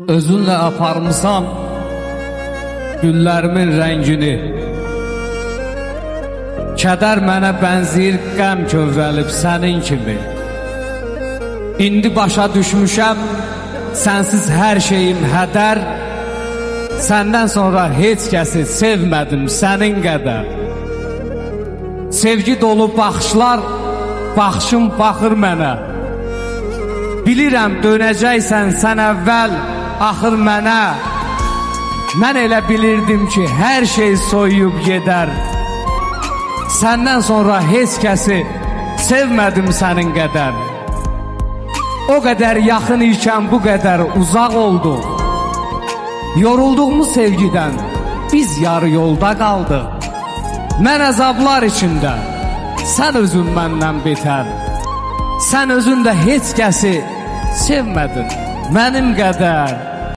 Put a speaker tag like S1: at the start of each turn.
S1: Özünlə aparmısan güllərimin rəngini. Kədər mənə bənzəyir, qəm kövrəlib sənin kimi. İndi başa düşmüşəm, sənsiz hər şeyim hədər. Səndən sonra heç kəsi sevmədim sənin qədər. Sevgi dolu baxışlar, baxışım baxır mənə. Bilirəm dönəcəksən sən əvvəl, axır mənə. Mən elə bilirdim ki, hər şey soyuyub gedər. Səndən sonra heç kəsi sevmədim sənin qədər. O qədər yaxın ikən bu qədər uzaq olduq. Yorulduğumuz sevgidən biz yarı yolda qaldıq. Mən əzablar içində, sən özün məndən betər. Sən özün də heç kəsi sevmədin mənim qədər.